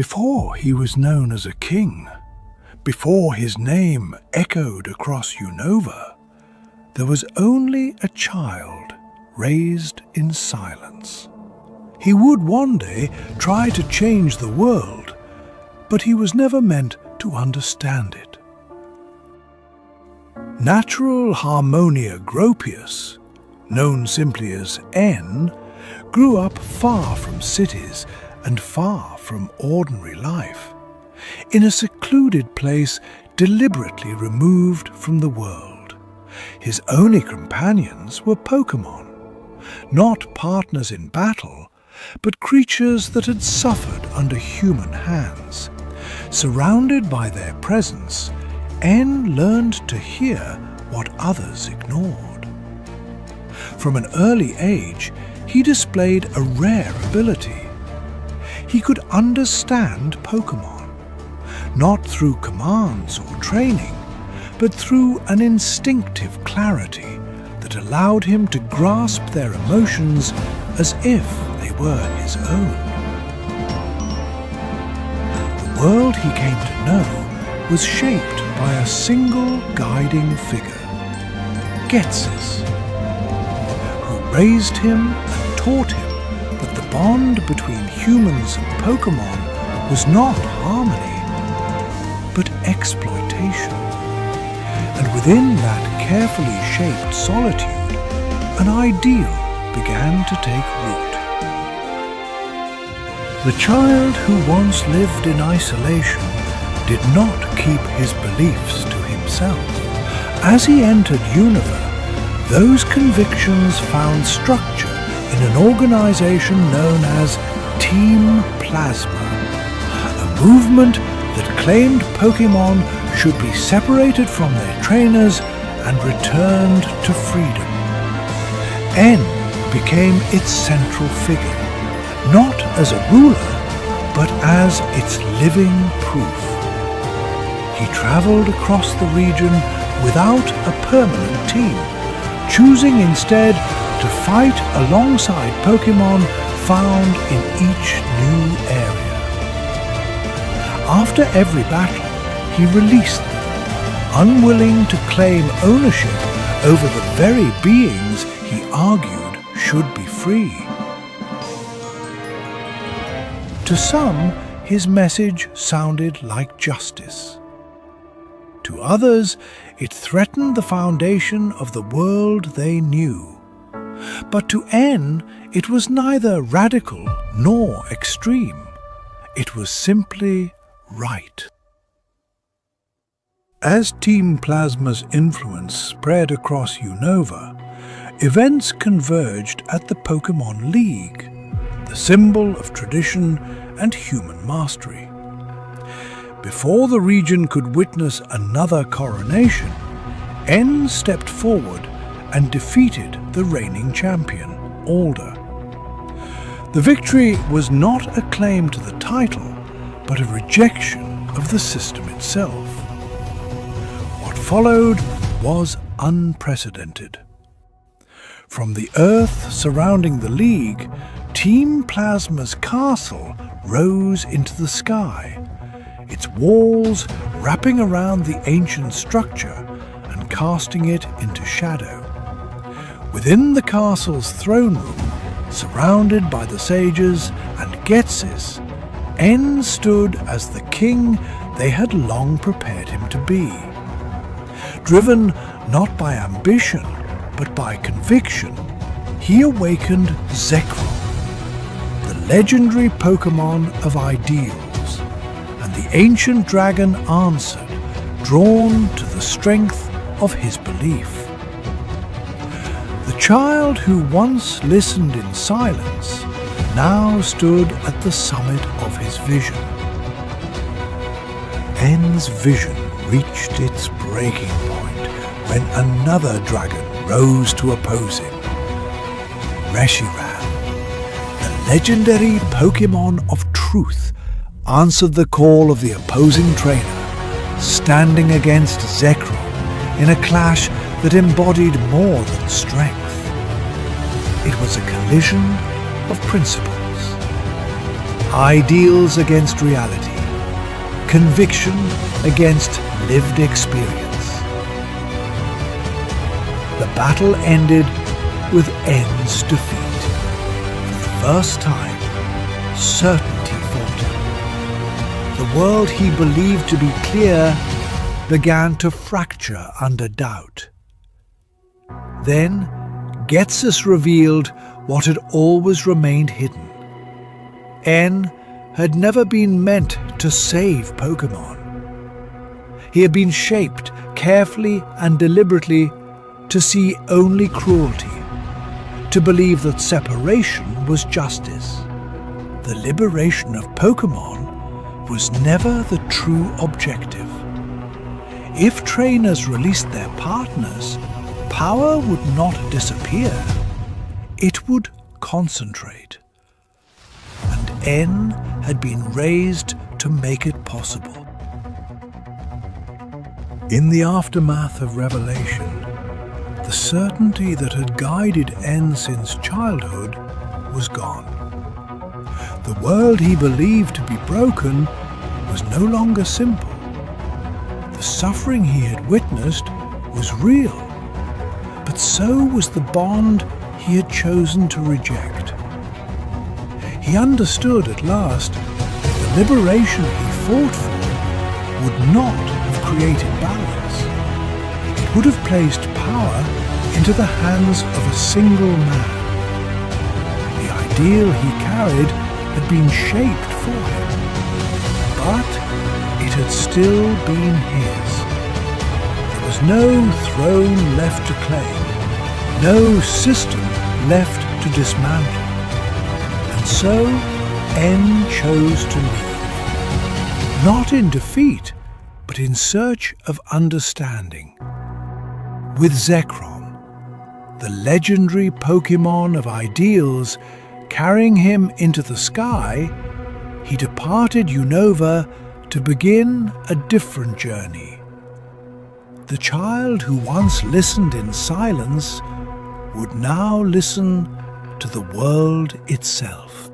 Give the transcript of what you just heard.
Before he was known as a king, before his name echoed across Unova, there was only a child raised in silence. He would one day try to change the world, but he was never meant to understand it. Natural Harmonia Gropius, known simply as N, grew up far from cities and far from ordinary life, in a secluded place deliberately removed from the world. His only companions were Pokémon, not partners in battle, but creatures that had suffered under human hands. Surrounded by their presence, N learned to hear what others ignored. From an early age, he displayed a rare ability. He could understand Pokémon, not through commands or training, but through an instinctive clarity that allowed him to grasp their emotions as if they were his own. The world he came to know was shaped by a single guiding figure, Ghetsis, who raised him and taught him that the bond between humans and Pokémon was not harmony, but exploitation. And within that carefully shaped solitude, an ideal began to take root. The child who once lived in isolation did not keep his beliefs to himself. As he entered Unova, those convictions found structure in an organization known as Team Plasma, a movement that claimed Pokémon should be separated from their trainers and returned to freedom. N became its central figure, not as a ruler, but as its living proof. He traveled across the region without a permanent team, choosing instead to fight alongside Pokémon found in each new area. After every battle, he released them, unwilling to claim ownership over the very beings he argued should be free. To some, his message sounded like justice. To others, it threatened the foundation of the world they knew. But to N, it was neither radical nor extreme. It was simply right. As Team Plasma's influence spread across Unova, events converged at the Pokémon League, the symbol of tradition and human mastery. Before the region could witness another coronation, N stepped forward and defeated the reigning champion, Alder. The victory was not a claim to the title, but a rejection of the system itself. What followed was unprecedented. From the Earth surrounding the League, Team Plasma's castle rose into the sky, its walls wrapping around the ancient structure and casting it into shadow. Within the castle's throne room, surrounded by the sages and Ghetsis, N stood as the king they had long prepared him to be. Driven not by ambition, but by conviction, he awakened Zekrom, the legendary Pokémon of ideals, and the ancient dragon answered, drawn to the strength of his belief. The child who once listened in silence now stood at the summit of his vision. N's vision reached its breaking point when another dragon rose to oppose him. Reshiram, the legendary Pokémon of truth, answered the call of the opposing trainer, standing against Zekrom in a clash that embodied more than strength. It was a collision of principles. Ideals against reality. Conviction against lived experience. The battle ended with N's defeat. For the first time, certainty faltered. The world he believed to be clear began to fracture under doubt. Then, Ghetsis revealed what had always remained hidden. N had never been meant to save Pokémon. He had been shaped carefully and deliberately to see only cruelty, to believe that separation was justice. The liberation of Pokémon was never the true objective. If trainers released their partners, power would not disappear. It would concentrate. And N had been raised to make it possible. In the aftermath of Revelation, the certainty that had guided N since childhood was gone. The world he believed to be broken was no longer simple. The suffering he had witnessed was real, but so was the bond he had chosen to reject. He understood at last that the liberation he fought for would not have created balance. It would have placed power into the hands of a single man. The ideal he carried had been shaped for him, but it had still been his. There was no throne left to claim, no system left to dismantle. And so, N chose to leave. Not in defeat, but in search of understanding. With Zekrom, the legendary Pokémon of ideals, carrying him into the sky, he departed Unova to begin a different journey. The child who once listened in silence would now listen to the world itself.